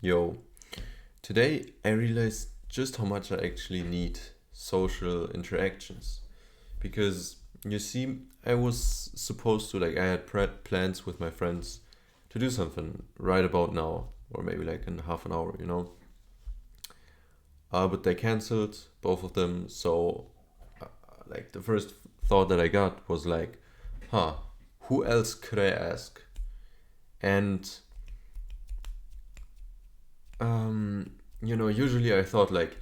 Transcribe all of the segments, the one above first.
Yo, today I realized just how much I actually need social interactions. Because you see, I was supposed to, I had plans with my friends to do something right about now, or maybe like in half an hour. But they cancelled, both of them, so the first thought that I got was like, huh, who else could I ask? And usually I thought like,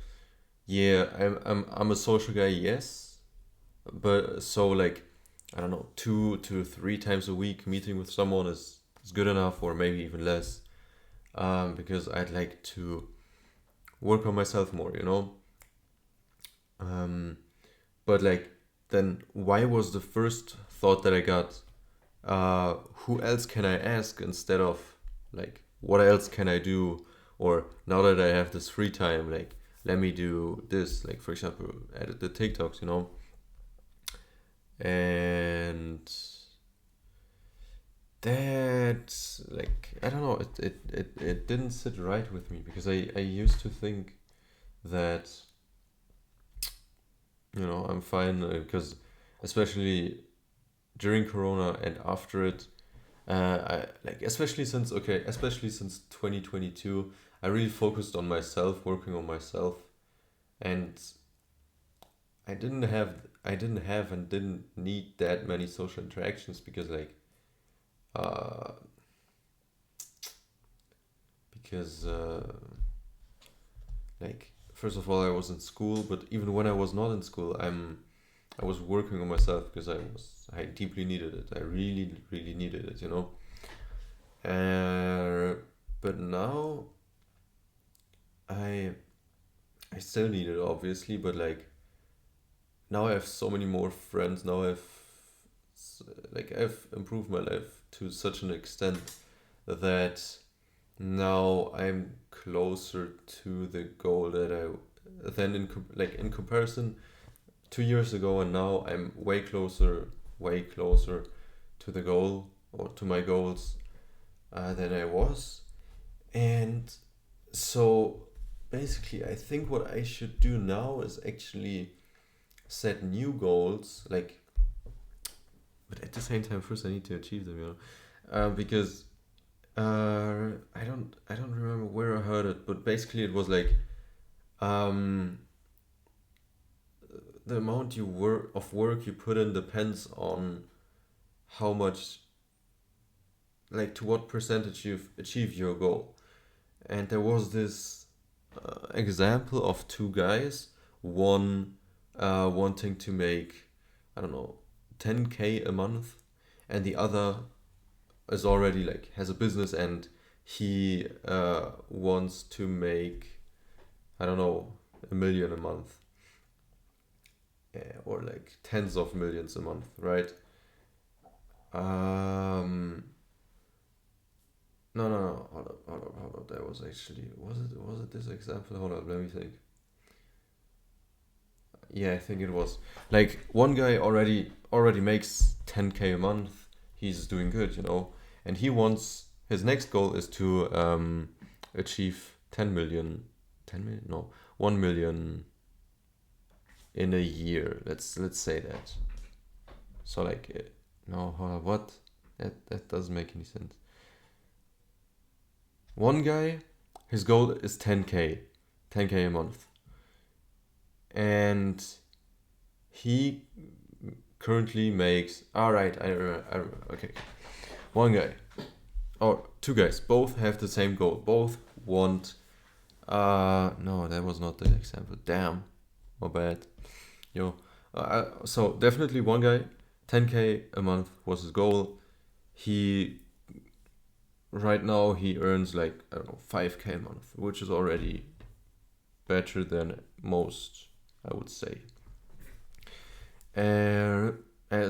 yeah, I'm a social guy, yes, but so like I don't know, 2 to 3 times a week meeting with someone is good enough, or maybe even less, because I'd like to work on myself more. Um, but like then why was the first thought that I got, who else can I ask, instead of like what else can I do, or now that I have this free time, like let me do this, like for example edit the TikToks. And that, like, I don't know, it didn't sit right with me, because I used to think that I'm fine, because especially during Corona and after it, especially since 2022, I really focused on myself, working on myself. And I didn't have and didn't need that many social interactions, because uh because first of all, I was in school, but even when I was not in school, I was working on myself, because I deeply needed it. I really really needed it. But now I I still need it, obviously, but like now I have so many more friends. Now I've improved my life to such an extent that now I'm closer to the goal that I than in comparison 2 years ago, and now I'm way closer to the goal, or to my goals, than I was. And so basically, I think what I should do now is actually set new goals, but at the same time, first I need to achieve them. Because I don't remember where I heard it, but basically it was like, um, the amount of work you put in depends on how much, like to what percentage you've achieved your goal. And there was this example of two guys, one wanting to make, I don't know, 10K a month, and the other is already like has a business, and he wants to make, I don't know, 1 million a month, or like tens of millions a month, right? Um, no, no, no. Hold up. That was actually, was it this example? Hold up, let me think. Yeah, I think it was. Like one guy already makes 10K a month. He's doing good. And he wants, his next goal is to achieve 10 million, 10 million, no, 1 million in a year. Let's say that. So like, no, hold up, what? That doesn't make any sense. One guy, his goal is 10K, 10K a month, and he currently makes. All right, I remember. Okay, one guy or two guys both have the same goal. Both want. No, that was not the example. Damn, my bad. Yo, so definitely one guy, 10K a month was his goal. He Right now he earns like, I don't know, 5K a month, which is already better than most, I would say. Uh,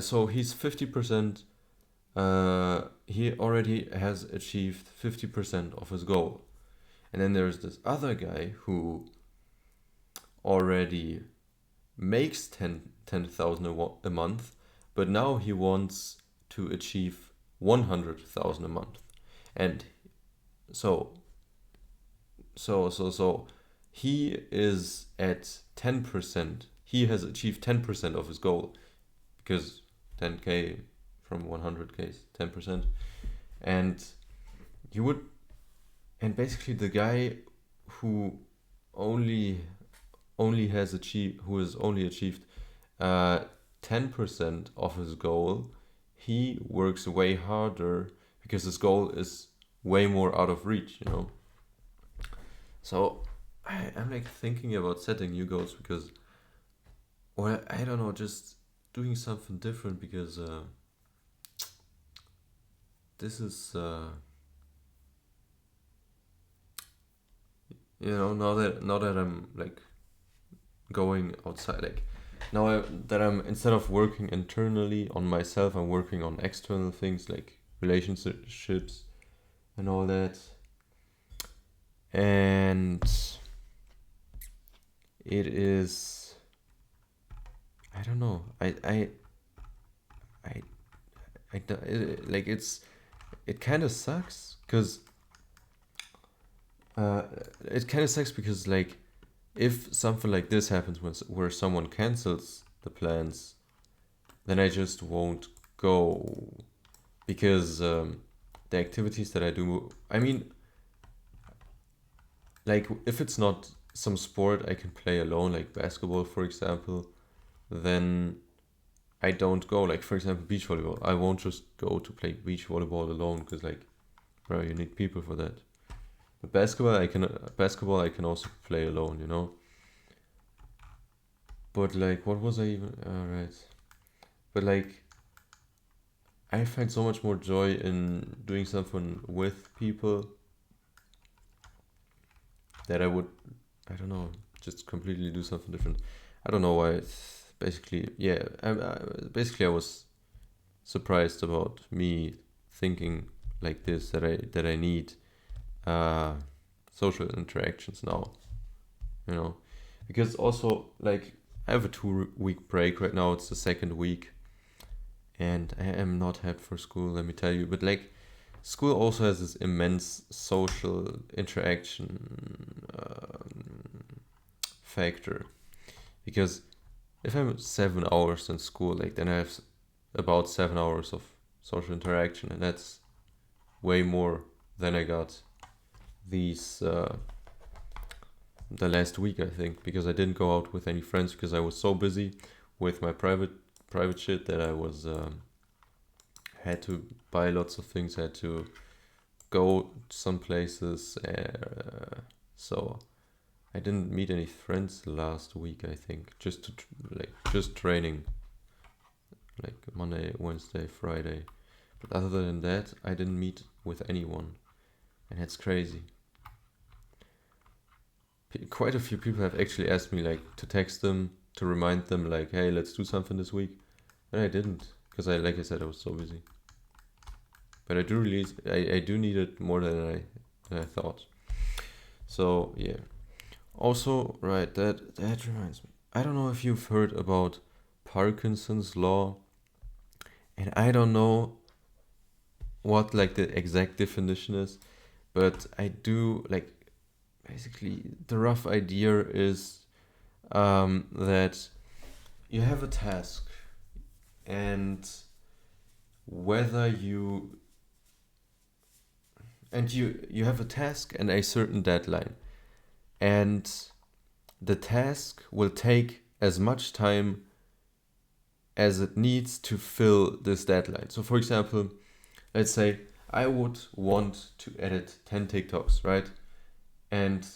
so he's 50%. He already has achieved 50% of his goal. And then there's this other guy who already makes 10,000 a month, but now he wants to achieve 100,000 a month. And so So he is at 10%. He has achieved 10% of his goal because 10k from 100k is 10%. And you would, and basically the guy who only who has only achieved 10% of his goal, he works way harder because his goal is way more out of reach, you know. So I'm like thinking about setting new goals because, or I don't know, just doing something different because this is you know, now that I'm like going outside, like that I'm, instead of working internally on myself, I'm working on external things like relationships and all that. And it is, I don't know, like it kind of sucks because it kind of sucks because like if something like this happens where someone cancels the plans, then I just won't go because the activities that I do, I mean, like if it's not some sport I can play alone, like basketball, for example, then I don't go. Like for example, beach volleyball, I won't just go to play beach volleyball alone because like, bro, you need people for that. But basketball I can also play alone, you know. But like, what was I even? Alright. But like, I find so much more joy in doing something with people that I don't know, just completely do something different. I don't know why. It's basically, yeah. Basically, I was surprised about me thinking like this, that I need social interactions now, you know, because also like I have a 2 week break right now. It's the second week, and I am not hyped for school, let me tell you. But like, school also has this immense social interaction factor, because if I'm 7 hours in school, like then I have about 7 hours of social interaction, and that's way more than I got these the last week, I think, because I didn't go out with any friends because I was so busy with my private shit that I was had to buy lots of things, had to go some places, so I didn't meet any friends last week, I think, just training like Monday, Wednesday, Friday. But other than that, I didn't meet with anyone, and it's crazy. Quite a few people have actually asked me like to text them to remind them like, hey, let's do something this week, but I didn't because like I said, I was so busy. But I do need it more than I thought. So yeah. Also, right, that reminds me. I don't know if you've heard about Parkinson's law, and I don't know what like the exact definition is, but I do like, basically the rough idea is that you have a task, and whether you and you have a task and a certain deadline, and the task will take as much time as it needs to fill this deadline. So for example, let's say I would want to edit 10 TikToks, right? And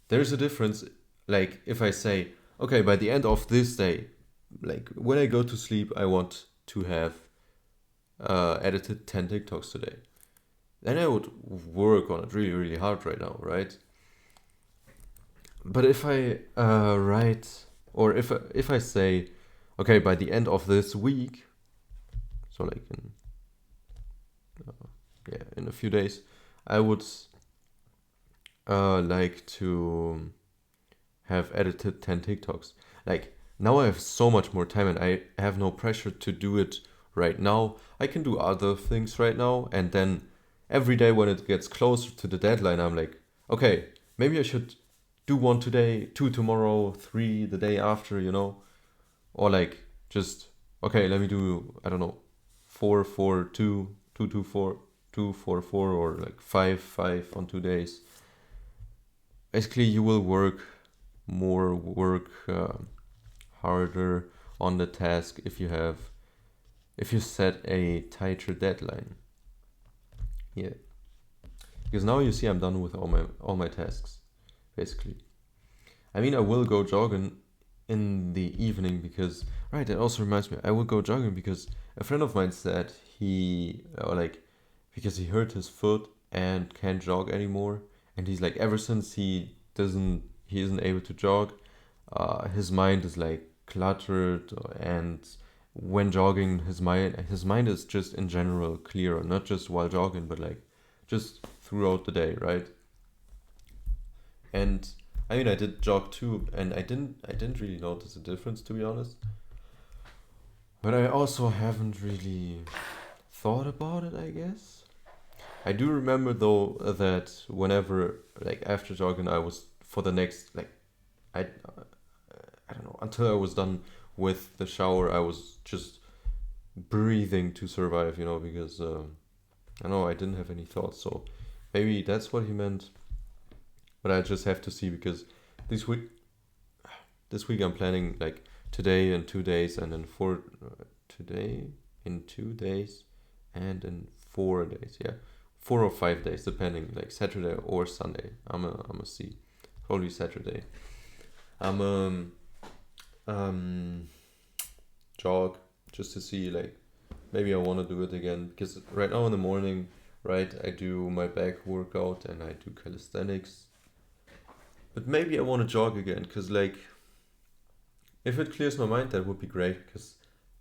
there's a difference, like if I say, okay, by the end of this day, like when I go to sleep, I want to have edited 10 TikToks today. Then I would work on it really, really hard right now, right? But if I write, or if I say, okay, by the end of this week, so like in a few days, I would like to have edited 10 TikToks. Like now I have so much more time and I have no pressure to do it right now. I can do other things right now, and then every day when it gets closer to the deadline, I'm like, okay, maybe I should do one today, two tomorrow, three the day after, you know, or like just okay, let me do, I don't know, 4 4 2 2 2 4 2 4 4, or like 5 5 on 2 days. Basically, you will work harder on the task if you set a tighter deadline. Yeah, because now you see I'm done with all my tasks basically. I mean, I will go jogging in the evening because, right, that also reminds me, I will go jogging because a friend of mine said because he hurt his foot and can't jog anymore. And he's like, ever since he isn't able to jog, his mind is like cluttered. And when jogging, his mind is just in general clearer, not just while jogging, but like just throughout the day, right? And I mean, I did jog too, and I didn't really notice a difference, to be honest. But I also haven't really thought about it, I guess. I do remember though that whenever, like, after jogging, I was for the next, like, I don't know, until I was done with the shower, I was just breathing to survive, because I know I didn't have any thoughts. So maybe that's what he meant. But I just have to see because this week this week I'm planning like today in 2 days, and then today in 2 days, and in 4 days. Yeah, 4 or 5 days depending, like Saturday or Sunday. I'm a see, probably Saturday. I'm um jog just to see, like, maybe I want to do it again because right now in the morning, right, I do my back workout and I do calisthenics. But maybe I want to jog again because, like, if it clears my mind, that would be great. Because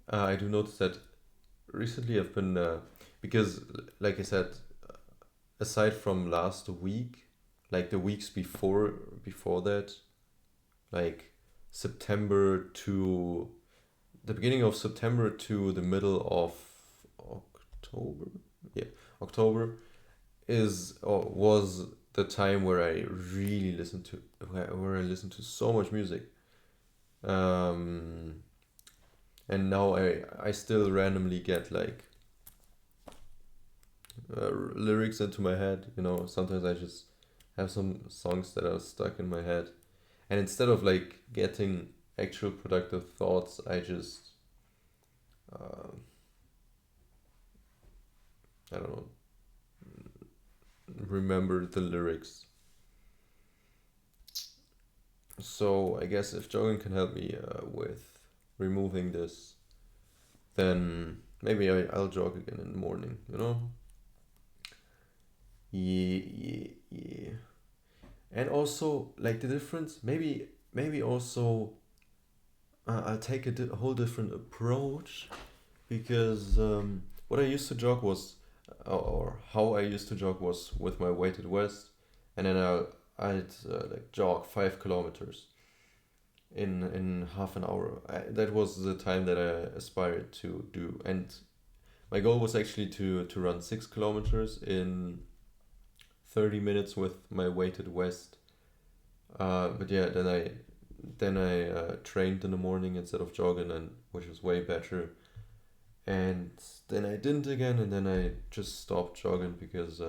I do notice that recently I've been, because, like I said, aside from last week, like the weeks before that, like September to the beginning of September to the middle of October, yeah, October is or was the time where I really listened to where I listened to so much music. Um, and now I still randomly get like lyrics into my head. Sometimes I just have some songs that are stuck in my head, and instead of like getting actual productive thoughts, I just uh, I don't know, remember the lyrics. So I guess if jogging can help me with removing this, then maybe I'll jog again in the morning. Yeah, yeah, yeah. And also, like, the difference, maybe also I'll take a whole different approach because what I used to jog was, or how I used to jog was with my weighted vest, and then I'd like jog 5 kilometers in half an hour. That was the time that I aspired to do, and my goal was actually to run 6 kilometers in 30 minutes with my weighted vest. But yeah, then I trained in the morning instead of jogging, and which was way better. And then I didn't again, and then I just stopped jogging because,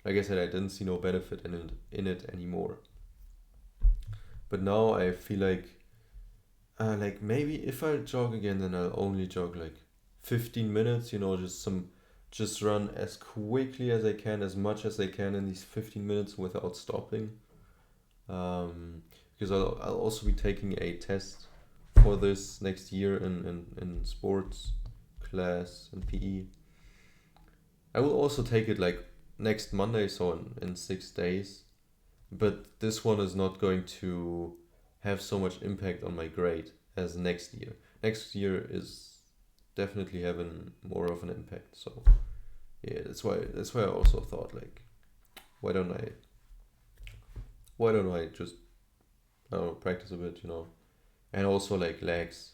like I said, I didn't see no benefit in it anymore. But now I feel like maybe if I jog again, then I'll only jog like 15 minutes. Just run as quickly as I can, as much as I can in these 15 minutes without stopping. Um, because I'll also be taking a test for this next year in sports class and PE. I will also take it like next Monday, so in 6 days. But this one is not going to have so much impact on my grade as next year. Next year is definitely having more of an impact. So yeah, that's why I also thought, like, why don't I just, I don't know, practice a bit, and also like legs.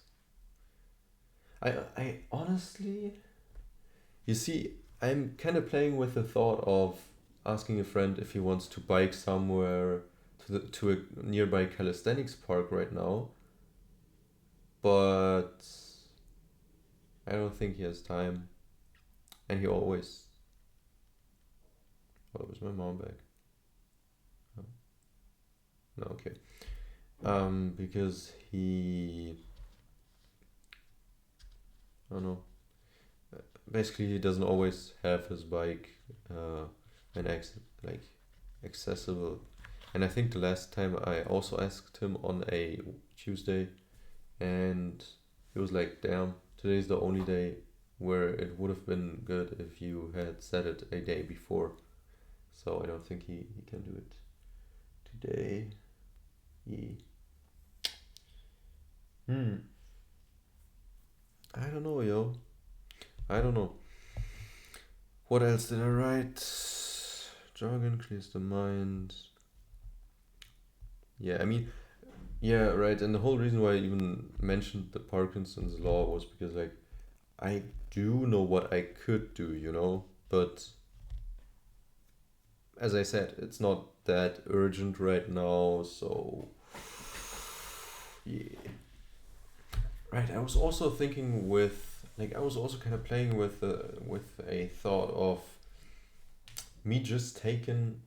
I honestly, you see, I'm kind of playing with the thought of asking a friend if he wants to bike somewhere to a nearby calisthenics park right now, but I don't think he has time, and he always. Oh, was my mom back? Oh, no, okay. Because I don't know. Basically, he doesn't always have his bike, and like accessible. And I think the last time I also asked him on a Tuesday, and he was like, "Damn, today's the only day where it would have been good if you had said it a day before." So I don't think he can do it today. He, hmm. I don't know, yo. I don't know. What else did I write? Jargon clears the mind. Yeah, I mean, yeah, right. And the whole reason why I even mentioned the Parkinson's law was because, like, I do know what I could do, but as I said, it's not that urgent right now, so yeah. Right, I was also thinking I was also kind of playing with a thought of me just taking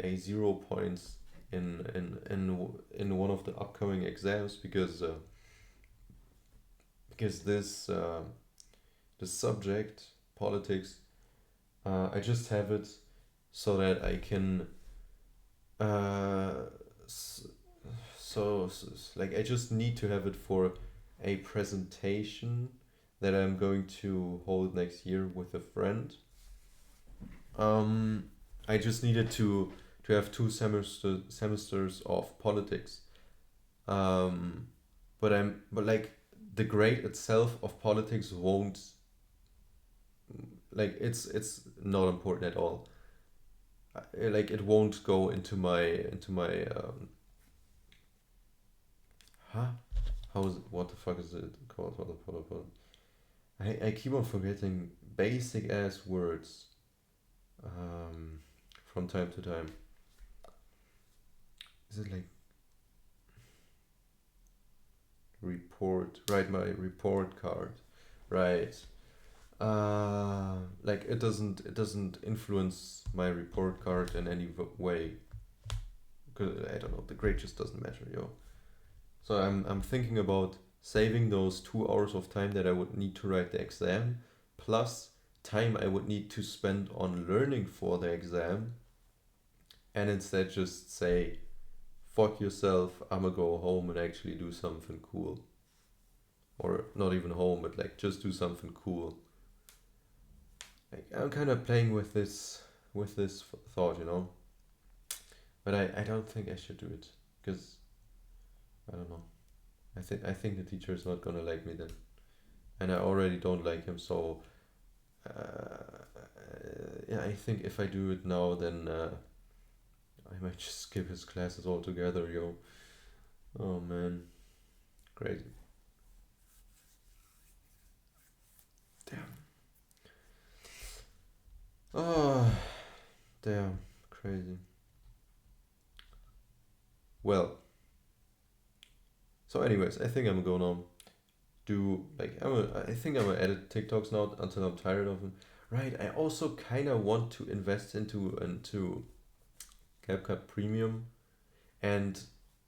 a 0 points in one of the upcoming exams because this subject politics, I just have it so that I can uh, s- like I just need to have it for a presentation that I'm going to hold next year with a friend. Um, I just needed to have two semesters of politics. Um, but like the grade itself of politics won't, like it's not important at all. Like it won't go into my huh? What the fuck is it called? What? I keep on forgetting basic ass words um from time to time. Is it like report? Right, my report card. Right. Like it doesn't influence my report card in any way. Cause I don't know. The grade just doesn't matter, yo. So I'm thinking about saving those 2 hours of time that I would need to write the exam, plus time I would need to spend on learning for the exam, and instead just say, "Fuck yourself. I'ma go home and actually do something cool." Or not even home, but like just do something cool. Like I'm kind of playing with this thought. But I don't think I should do it because I don't know. I think the teacher is not gonna like me then, and I already don't like him. So yeah, I think if I do it now, then I might just skip his classes altogether, yo. Oh man, crazy. Damn. Oh, damn, crazy. Well, so anyways, I think I'm gonna do like I think I'm gonna edit TikToks now until I'm tired of them. Right. I also kind of want to invest into CapCut Premium and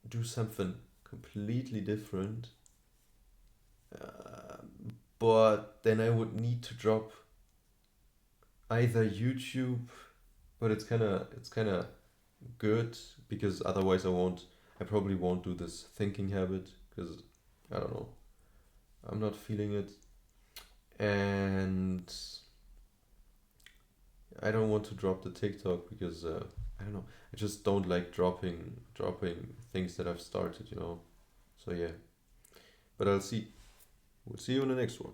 do something completely different. Uh, but then I would need to drop either YouTube, but it's kind of good because otherwise I probably won't do this thinking habit because I don't know, I'm not feeling it, and I don't want to drop the TikTok because I don't know, I just don't like dropping things that I've started. So yeah, but I'll see. We'll see you in the next one.